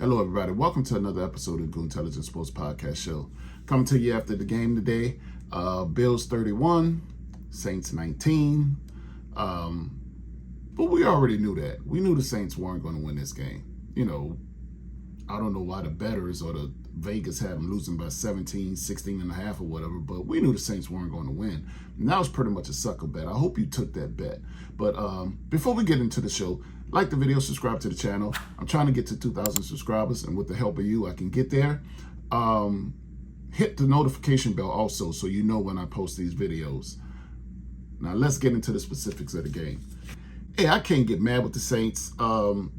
Hello, everybody. Welcome to another episode of the Goon Intelligence Sports Podcast Show. Coming to you after the game today. Bills 31, Saints 19. But we already knew that. We knew the Saints weren't going to win this game. You know, I don't know why the bettors or the Vegas had them losing by 17, 16 and a half or whatever, but we knew the Saints weren't going to win. And that was pretty much a sucker bet. I hope you took that bet. But before we get into the show, like the video, subscribe to the channel. I'm trying to get to 2,000 subscribers, and with the help of you, I can get there. Hit the notification bell also so you know when I post these videos. Now, let's get into the specifics of the game. Hey, I can't get mad with the Saints.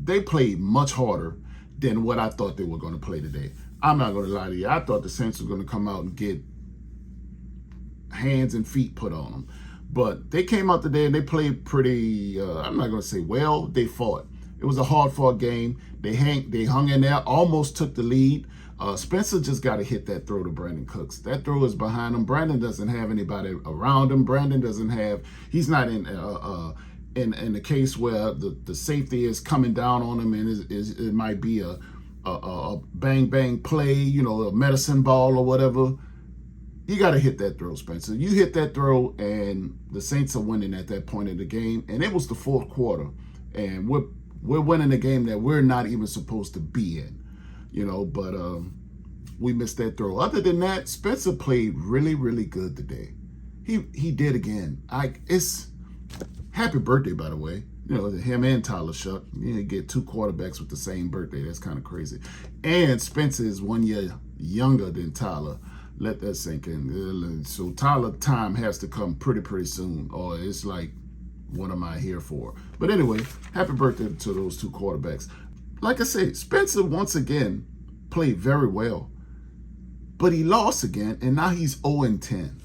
They played much harder than what I thought they were going to play today. I'm not going to lie to you. I thought the Saints were going to come out and get hands and feet put on them. But they came out today and they played pretty, I'm not going to say well, they fought. It was a hard-fought game. They hung in there, almost took the lead. Spencer just got to hit that throw to Brandon Cooks. That throw is behind him. Brandon doesn't have anybody around him. Brandon doesn't have, he's not in the case where the safety is coming down on him and it might be a bang play, you know, a medicine ball or whatever. You got to hit that throw, Spencer. You hit that throw, and the Saints are winning at that point in the game. And it was the fourth quarter, and we're winning a game that we're not even supposed to be in, you know. But we missed that throw. Other than that, Spencer played really, really good today. He did again. It's happy birthday, by the way. You know, him and Tyler Shuck. You get two quarterbacks with the same birthday. That's kind of crazy. And Spencer is 1 year younger than Tyler. Let that sink in. So Tyler time has to come pretty soon, or it's like, what am I here for? But anyway, happy birthday to those two quarterbacks. Like I said, Spencer once again played very well, but he lost again, and now he's 0-10.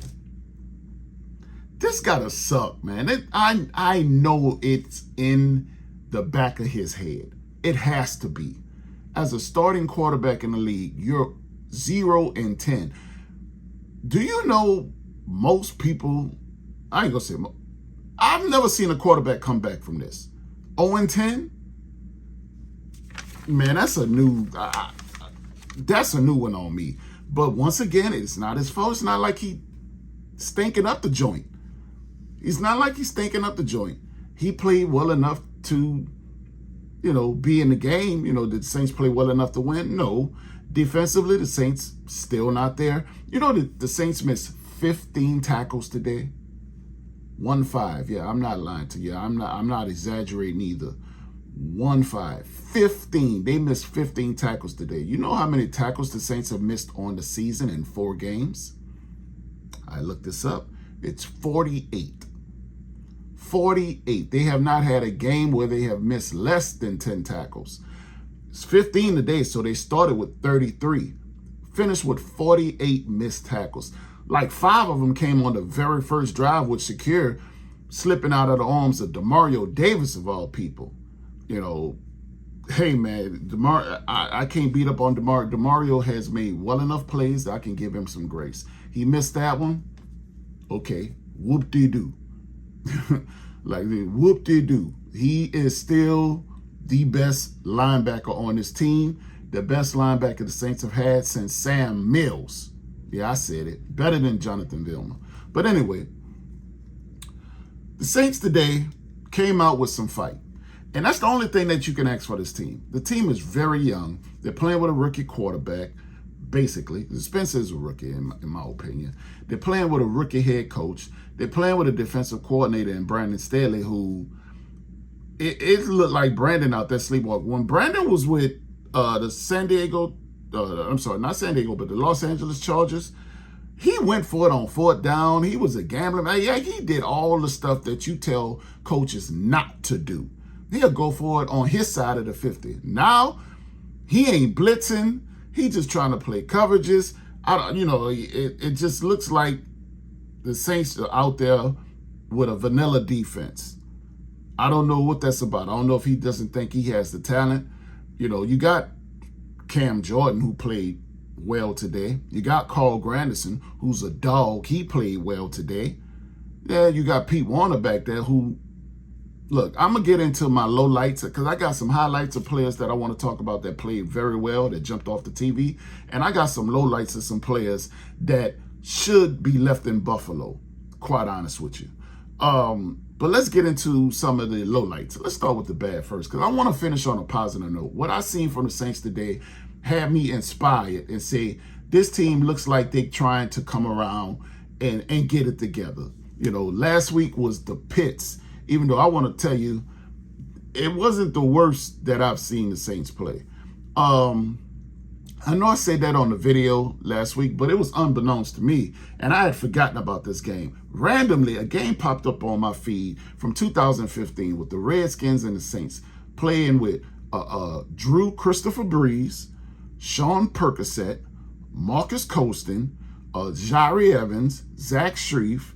This gotta suck, man. I know it's in the back of his head. It has to be. As a starting quarterback in the league, you're 0-10. Do you know most people, I ain't gonna say, I've never seen a quarterback come back from this. 0-10? Man, that's a new one on me. But once again, it's not his fault. It's not like he's stinking up the joint. It's not like he's stinking up the joint. He played well enough to, you know, be in the game. You know, did the Saints play well enough to win? No. Defensively, the Saints still not there. You know, the Saints missed 15 tackles today. 1-5. Yeah, I'm not lying to you. I'm not exaggerating either. 1-5. 15. They missed 15 tackles today. You know how many tackles the Saints have missed on the season in 4 games? I looked this up. It's 48. 48. They have not had a game where they have missed less than 10 tackles. It's 15 today, so they started with 33. Finished with 48 missed tackles. Like 5 of them came on the very first drive with Shakir slipping out of the arms of Demario Davis, of all people. You know, hey, man, I can't beat up on Demario. Demario has made well enough plays that I can give him some grace. He missed that one. Okay, whoop-de-doo. Like, whoop-de-doo. He is still the best linebacker on this team. The best linebacker the Saints have had since Sam Mills. Yeah, I said it. Better than Jonathan Vilma. But anyway, the Saints today came out with some fight. And that's the only thing that you can ask for this team. The team is very young. They're playing with a rookie quarterback, basically. Spencer is a rookie, in my opinion. They're playing with a rookie head coach. They're playing with a defensive coordinator in Brandon Staley, who it looked like Brandon out there sleepwalking. When Brandon was with the San Diego, I'm sorry, not San Diego, but the Los Angeles Chargers, he went for it on 4th down. He was a gambler. Man, yeah, he did all the stuff that you tell coaches not to do. He'll go for it on his side of the 50. Now, he ain't blitzing. He just trying to play coverages. It just looks like the Saints are out there with a vanilla defense. I don't know what that's about. I don't know if he doesn't think he has the talent. You know, you got Cam Jordan, who played well today. You got Carl Granderson, who's a dog. He played well today. Yeah, you got Pete Warner back there, who Look, I'm going to get into my lowlights because I got some highlights of players that I want to talk about that played very well, that jumped off the TV. And I got some lowlights of some players that should be left in Buffalo, quite honest with you. But let's get into some of the lowlights. Let's start with the bad first because I want to finish on a positive note. What I seen from the Saints today had me inspired and say, this team looks like they're trying to come around and get it together. You know, last week was the pits. Even though I want to tell you, it wasn't the worst that I've seen the Saints play. I know I said that on the video last week, but it was unbeknownst to me, and I had forgotten about this game. Randomly, a game popped up on my feed from 2015 with the Redskins and the Saints playing with Drew Christopher Breeze, Sean Percocet, Marcus Colston, Jari Evans, Zach Strief,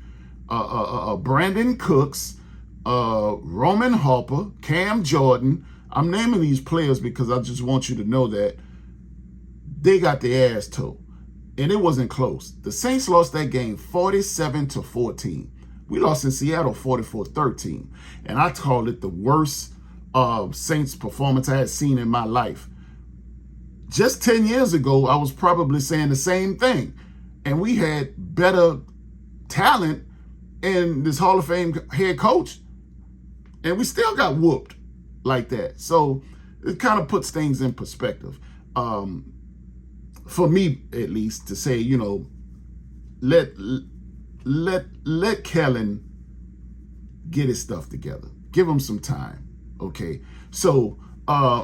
Brandon Cooks, Roman Harper, Cam Jordan. I'm naming these players because I just want you to know that they got their ass towed. And it wasn't close. The Saints lost that game 47-14. We lost in Seattle 44-13. And I called it the worst Saints performance I had seen in my life. Just 10 years ago, I was probably saying the same thing. And we had better talent in this Hall of Fame head coach. And we still got whooped like that. So it kind of puts things in perspective. For me, at least, to say, you know, let Kellen get his stuff together. Give him some time. Okay. So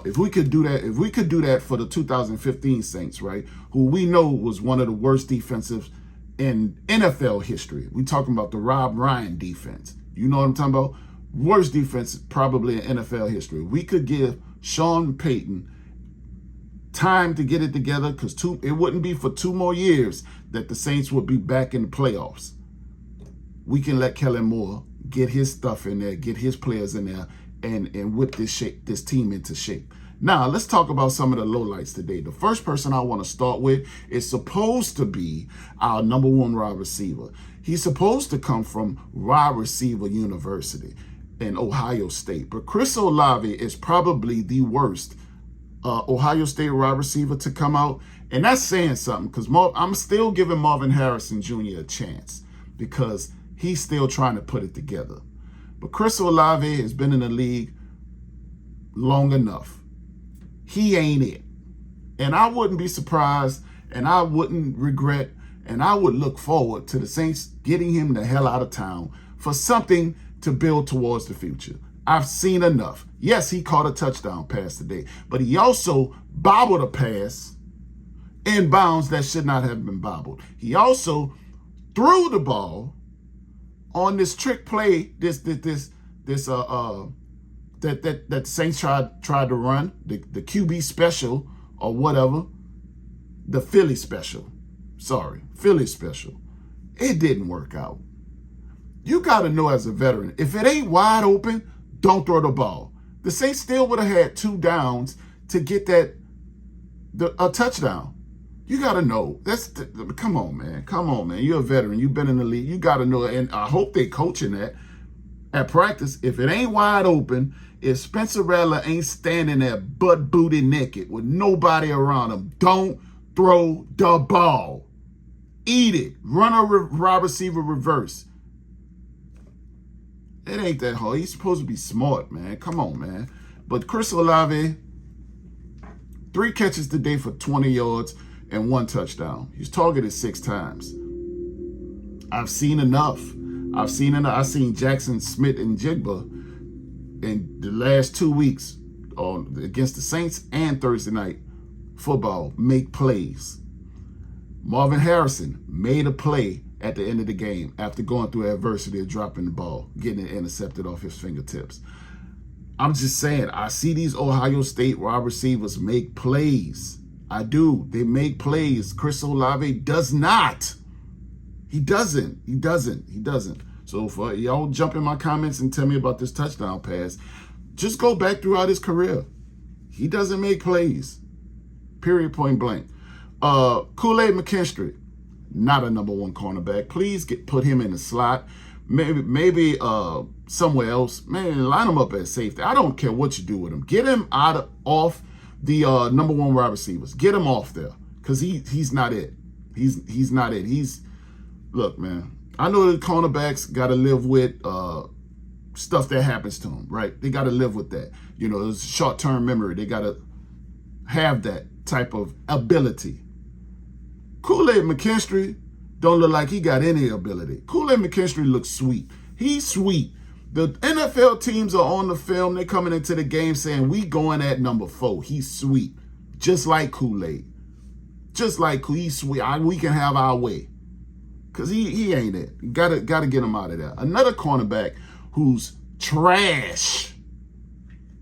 if we could do that for the 2015 Saints, right, who we know was one of the worst defensives in NFL history. We talking about the Rob Ryan defense. You know what I'm talking about? Worst defense probably in NFL history. We could give Sean Payton time to get it together because it wouldn't be for 2 more years that the Saints would be back in the playoffs. We can let Kellen Moore get his stuff in there, get his players in there, and whip this team into shape. Now, let's talk about some of the lowlights today. The first person I want to start with is supposed to be our number 1 wide receiver. He's supposed to come from wide receiver university in Ohio State. But Chris Olave is probably the worst Ohio State wide receiver to come out. And that's saying something because I'm still giving Marvin Harrison Jr. a chance because he's still trying to put it together. But Chris Olave has been in the league long enough. He ain't it. And I wouldn't be surprised and I wouldn't regret and I would look forward to the Saints getting him the hell out of town for something to build towards the future. I've seen enough. Yes, he caught a touchdown pass today, but he also bobbled a pass in bounds that should not have been bobbled. He also threw the ball on this trick play, that the Saints tried to run, the QB special or whatever, the Philly special. It didn't work out. You got to know as a veteran, if it ain't wide open, don't throw the ball. The Saints still would have had 2 downs to get a touchdown. You got to know. Come on, man. You're a veteran. You've been in the league. You got to know. And I hope they coaching that at practice. If it ain't wide open, if Spencer Rattler ain't standing there butt booty naked with nobody around him, don't throw the ball. Eat it. Run a wide receiver reverse. It ain't that hard. He's supposed to be smart, man. Come on, man. But Chris Olave, 3 catches today for 20 yards and 1 touchdown. He's targeted 6 times. I've seen enough. I've seen Jackson Smith and Jigba in the last 2 weeks against the Saints and Thursday night football make plays. Marvin Harrison made a play at the end of the game after going through adversity of dropping the ball, getting it intercepted off his fingertips. I'm just saying, I see these Ohio State wide receivers make plays. I do. They make plays. Chris Olave does not. He doesn't. So for y'all jump in my comments and tell me about this touchdown pass, just go back throughout his career. He doesn't make plays. Period, point blank. Kool-Aid McKinstry, not a number 1 cornerback. Please put him in the slot. maybe somewhere else. Man, line him up at safety. I don't care what you do with him. Get him off the number one wide receivers. Get him off there, because he's not it. He's not it. Look, man. I know the cornerbacks got to live with stuff that happens to them, right? They got to live with that. You know, it's short-term memory. They got to have that type of ability. Kool-Aid McKinstry don't look like he got any ability. Kool-Aid McKinstry looks sweet. He's sweet. The NFL teams are on the film. They're coming into the game saying, we going at number 4. He's sweet. Just like Kool-Aid. Just like he's sweet. We can have our way. Because he ain't it. Gotta get him out of there. Another cornerback who's trash.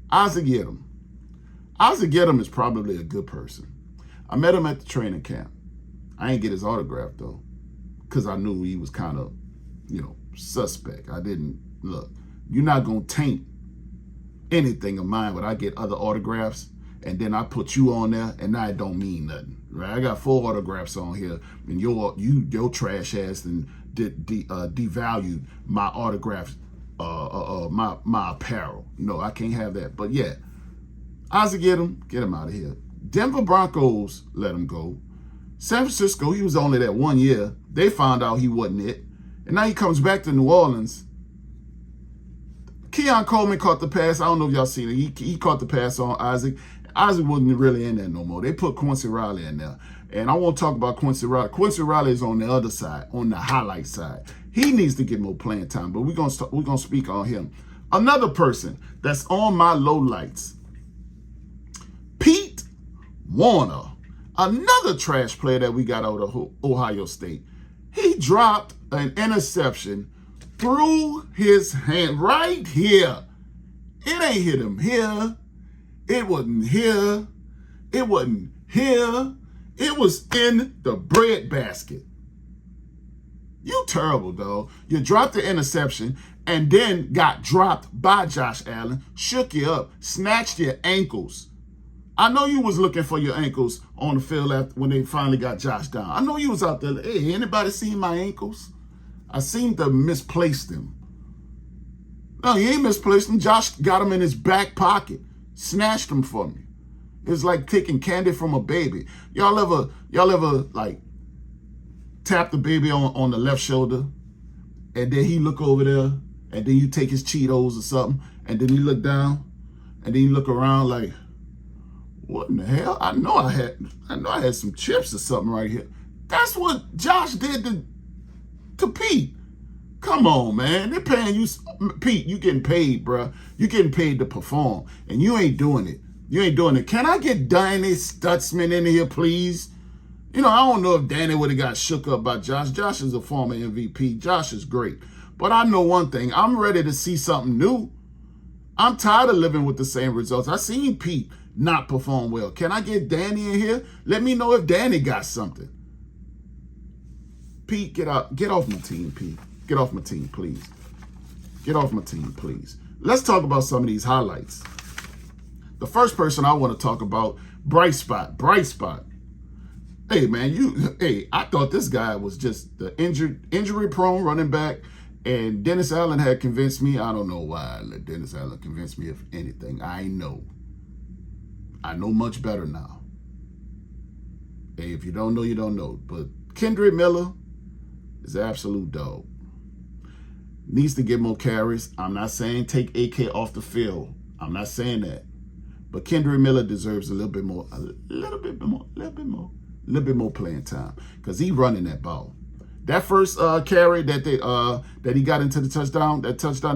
Isaac Yiadom. Isaac Yiadom is probably a good person. I met him at the training camp. I ain't get his autograph, though, because I knew he was kind of, suspect. I didn't, look, you're not going to taint anything of mine when I get other autographs, and then I put you on there, and now it don't mean nothing, right? I got 4 autographs on here, and your trash ass and devalued my autographs, my apparel. No, I can't have that. But yeah, Isaac Yiadom, get him out of here. Denver Broncos let him go. San Francisco, he was only that 1 year. They found out he wasn't it. And now he comes back to New Orleans. Keon Coleman caught the pass. I don't know if y'all seen it. He caught the pass on Isaac. Isaac wasn't really in there no more. They put Quincy Riley in there. And I won't talk about Quincy Riley. Quincy Riley is on the other side, on the highlight side. He needs to get more playing time, but we're gonna speak on him. Another person that's on my lowlights, Pete Warner. Another trash player that we got out of Ohio State. He dropped an interception through his hand right here. It ain't hit him here. It wasn't here. It wasn't here. It was in the bread basket. You terrible, dog. You dropped the interception and then got dropped by Josh Allen, shook you up, snatched your ankles. I know you was looking for your ankles on the field when they finally got Josh down. I know you was out there. Hey, anybody seen my ankles? I seem to misplace them. No, he ain't misplaced them. Josh got them in his back pocket, snatched them for me. It's like taking candy from a baby. Y'all ever like tap the baby on the left shoulder, and then he look over there, and then you take his Cheetos or something, and then you look down, and then you look around like, what in the hell? I know I had some chips or something right here. That's what Josh did to Pete. Come on, man. They're paying you. Pete, you getting paid, bro. You getting paid to perform, and you ain't doing it. You ain't doing it. Can I get Danny Stutzman in here, please? I don't know if Danny would have got shook up by Josh. Josh is a former MVP. Josh is great. But I know one thing. I'm ready to see something new. I'm tired of living with the same results. I seen Pete not perform well. Can I get Danny in here? Let me know if Danny got something. Pete, get out. Get off my team, Pete. Get off my team, please. Get off my team, please. Let's talk about some of these highlights. The first person I want to talk about, Bright Spot. Hey, man, I thought this guy was just the injury-prone running back, and Dennis Allen had convinced me. I don't know why I let Dennis Allen convince me of anything. I know much better now. Hey, if you don't know, you don't know. But Kendrick Miller is an absolute dog. Needs to get more carries. I'm not saying take AK off the field. I'm not saying that. But Kendrick Miller deserves a little bit more playing time, because he running that ball. That first carry that he got into the touchdown, the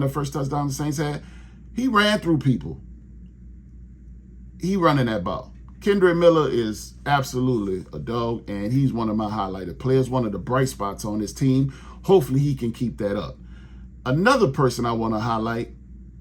first touchdown the Saints had, he ran through people. He running that ball. Kendrick Miller is absolutely a dog, and he's one of my highlighted players, one of the bright spots on this team. Hopefully he can keep that up. Another person I want to highlight,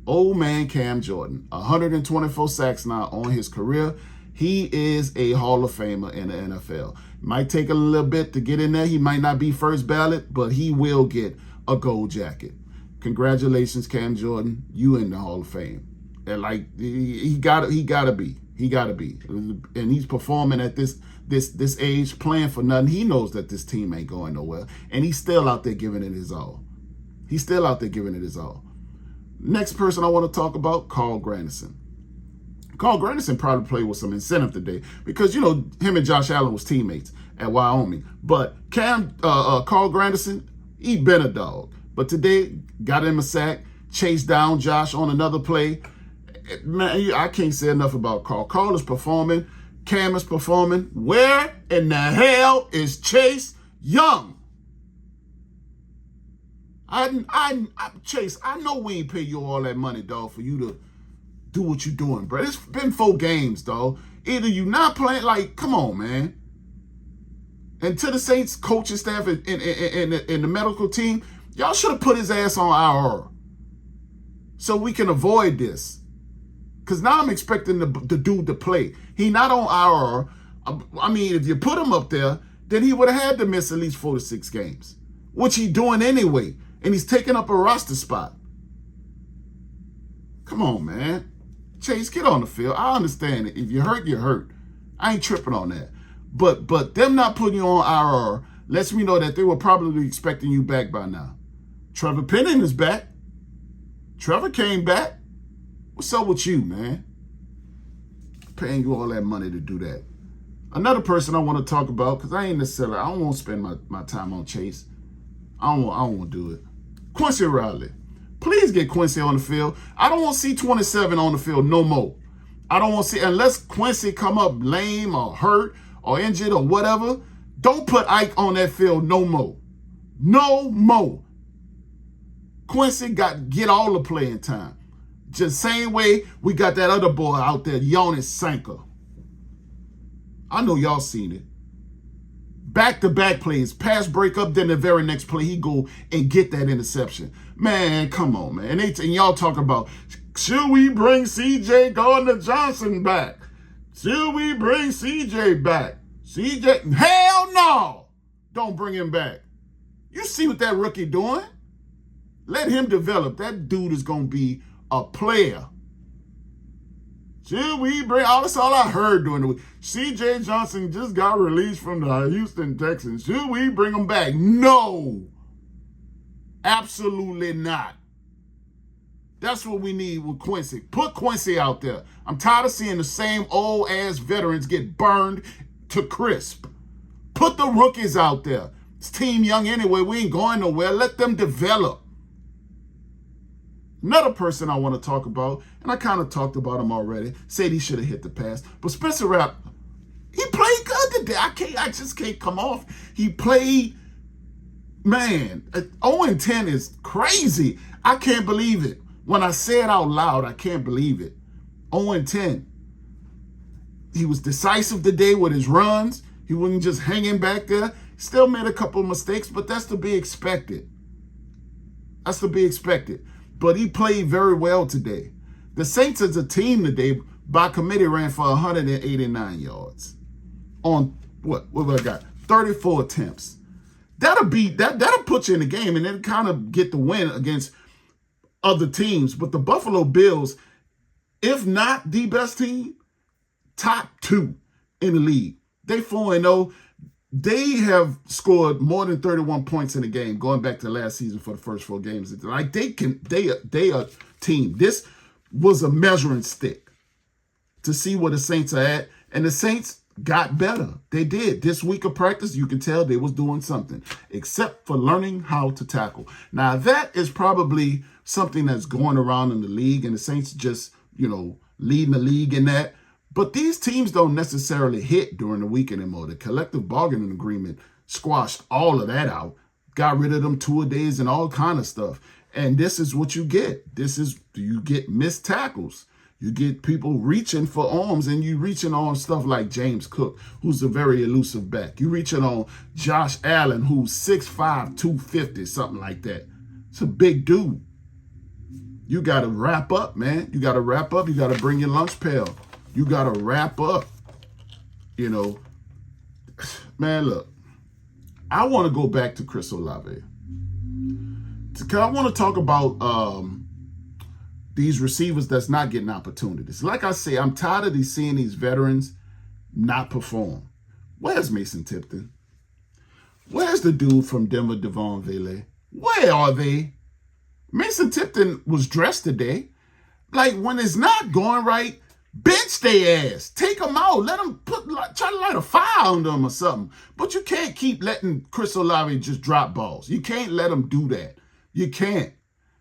old man Cam Jordan, 124 sacks now on his career. He is a Hall of Famer in the NFL. Might take a little bit to get in there. He might not be first ballot, but he will get a gold jacket. Congratulations, Cam Jordan. You in the Hall of Fame. And like he gotta be. And he's performing at this age, playing for nothing. He knows that this team ain't going nowhere, and he's still out there giving it his all. He's still out there giving it his all. Next person I want to talk about, Carl Granderson. Carl Granderson probably played with some incentive today because, you know, him and Josh Allen was teammates at Wyoming. But Carl Granderson, he been a dog. But today, got him a sack, chased down Josh on another play. Man, I can't say enough about Carl. Carl is performing. Cam is performing. Where in the hell is Chase Young? Chase, I know we ain't pay you all that money, dog, for you to do what you doing, bro. It's been 4 games, dog. Either you not playing, like, come on, man. And to the Saints coaching staff and the medical team, y'all should have put his ass on IR so we can avoid this. Because now I'm expecting the dude to play. He not on IR. I mean, if you put him up there, then he would have had to miss at least 4 to 6 games, which he doing anyway. And he's taking up a roster spot. Come on, man. Chase, get on the field. I understand it. If you're hurt, you're hurt. I ain't tripping on that. But them not putting you on IR lets me know that they were probably expecting you back by now. Trevor Penning is back. Trevor came back. What's up with you, man? Paying you all that money to do that. Another person I want to talk about, because I ain't necessarily, I don't want to spend my time on Chase. I don't want to do it. Quincy Riley. Please get Quincy on the field. I don't want to see 27 on the field no more. I don't want to see, unless Quincy come up lame or hurt or injured or whatever, don't put Ike on that field no more. No more. Quincy got to get all the playing time. Just same way we got that other boy out there, Jonas Sanker. I know y'all seen it. Back-to-back plays, pass breakup, then the very next play, he go and get that interception. Man, come on, man. And y'all talking about, should we bring C.J. Gardner-Johnson back? Should we bring C.J. back? C.J., hell no! Don't bring him back. You see what that rookie doing? Let him develop. That dude is going to be a player. Should we bring, that's all I heard during the week. C.J. Johnson just got released from the Houston Texans. Should we bring him back? No. Absolutely not. That's what we need with Quincy. Put Quincy out there. I'm tired of seeing the same old-ass veterans get burned to crisp. Put the rookies out there. It's team young anyway. We ain't going nowhere. Let them develop. Another person I want to talk about, and I kind of talked about him already, said he should have hit the pass. But Spencer Rapp, he played good today. I just can't come off. He played, man, 0-10 is crazy. I can't believe it. When I say it out loud, I can't believe it. 0-10. He was decisive today with his runs. He wasn't just hanging back there. Still made a couple of mistakes, but that's to be expected. That's to be expected. But he played very well today. The Saints as a team today, by committee, ran for 189 yards. On what I got? 34 attempts. That'll put you in the game and then kind of get the win against other teams. But the Buffalo Bills, if not the best team, top 2 in the league. They 4-0. They have scored more than 31 points in a game going back to last season for the first 4 games. Like they are team. This was a measuring stick to see where the Saints are at. And the Saints got better. They did. This week of practice, you can tell they was doing something, except for learning how to tackle. Now, that is probably something that's going around in the league, and the Saints just, leading the league in that. But these teams don't necessarily hit during the week anymore. The collective bargaining agreement squashed all of that out, got rid of them 2-a-days and all kind of stuff. And this is what you get. You get missed tackles. You get people reaching for arms, and you reaching on stuff like James Cook, who's a very elusive back. You reaching on Josh Allen, who's 6'5", 250, something like that. It's a big dude. You got to wrap up, man. You got to wrap up. You got to bring your lunch pail. You got to wrap up. Man, look, I want to go back to Chris Olave. I want to talk about these receivers that's not getting opportunities. Like I say, I'm tired of seeing these veterans not perform. Where's Mason Tipton? Where's the dude from Denver, Devon Vele? Where are they? Mason Tipton was dressed today. Like, when it's not going right, bench their ass. Take them out. Let them try to light a fire on them or something. But you can't keep letting Chris Olave just drop balls. You can't let him do that. You can't.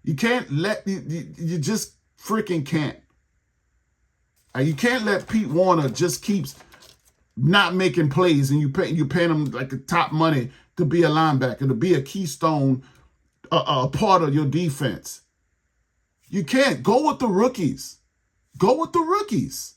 You can't you just freaking can't. You can't let Pete Warner just keeps not making plays and you're paying him like the top money to be a linebacker, to be a keystone, a part of your defense. You can't. Go with the rookies. Go with the rookies.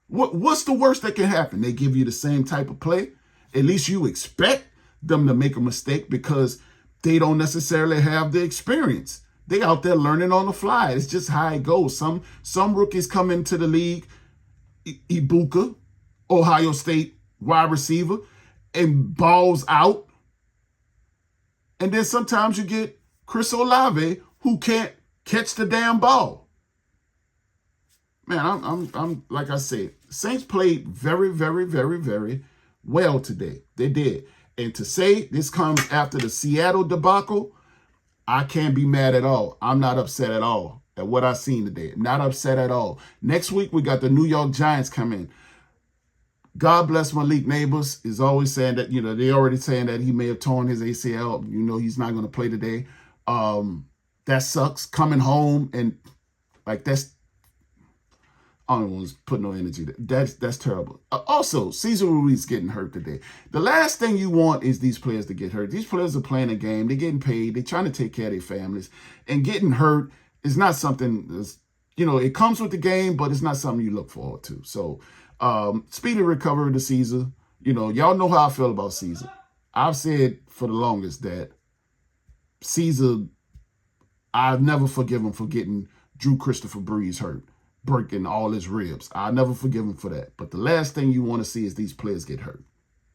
What's the worst that can happen? They give you the same type of play. At least you expect them to make a mistake because they don't necessarily have the experience. They out there learning on the fly. It's just how it goes. Some rookies come into the league, Ibuka, Ohio State wide receiver, and balls out. And then sometimes you get Chris Olave who can't catch the damn ball. Man, I'm like I said, Saints played very, very, very, very well today. They did. And to say this comes after the Seattle debacle, I can't be mad at all. I'm not upset at all at what I seen today. Not upset at all. Next week, we got the New York Giants coming. God bless Malik Neighbors is always saying that, they already saying that he may have torn his ACL. He's not going to play today. That sucks. Coming home and like that's, I don't want to put no energy there. That's terrible. Also, Cesar Ruiz getting hurt today. The last thing you want is these players to get hurt. These players are playing a game. They're getting paid. They're trying to take care of their families. And getting hurt is not something that's, it comes with the game, but it's not something you look forward to. So, speedy recovery to Caesar. Y'all know how I feel about Caesar. I've said for the longest that Caesar, I've never forgiven him for getting Drew Christopher Breeze hurt, breaking all his ribs. I'll never forgive him for that. But the last thing you want to see is these players get hurt.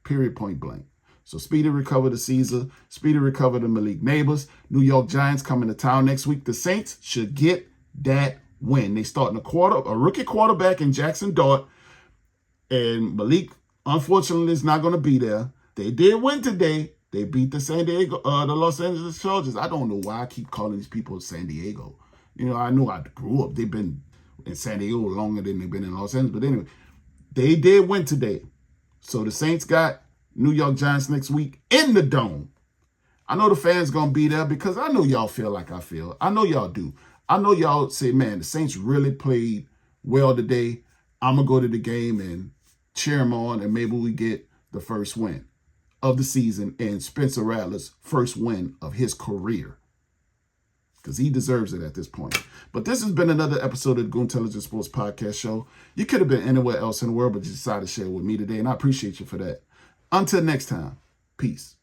Period, point blank. So speedy recover to Caesar. Speedy recover to Malik Neighbors. New York Giants coming to town next week. The Saints should get that win. They starting a rookie quarterback in Jackson Dart. And Malik, unfortunately, is not going to be there. They did win today. They beat the the Los Angeles Chargers. I don't know why I keep calling these people San Diego. I know I grew up. They've been in San Diego longer than they've been in Los Angeles. But anyway, they did win today. So the Saints got New York Giants next week in the Dome. I know the fans going to be there because I know y'all feel like I feel. I know y'all do. I know y'all say, man, the Saints really played well today. I'm going to go to the game and cheer them on, and maybe we get the first win of the season and Spencer Rattler's first win of his career, because he deserves it at this point. But this has been another episode of the Goontelligence Sports Podcast Show. You could have been anywhere else in the world, but you decided to share with me today, and I appreciate you for that. Until next time, peace.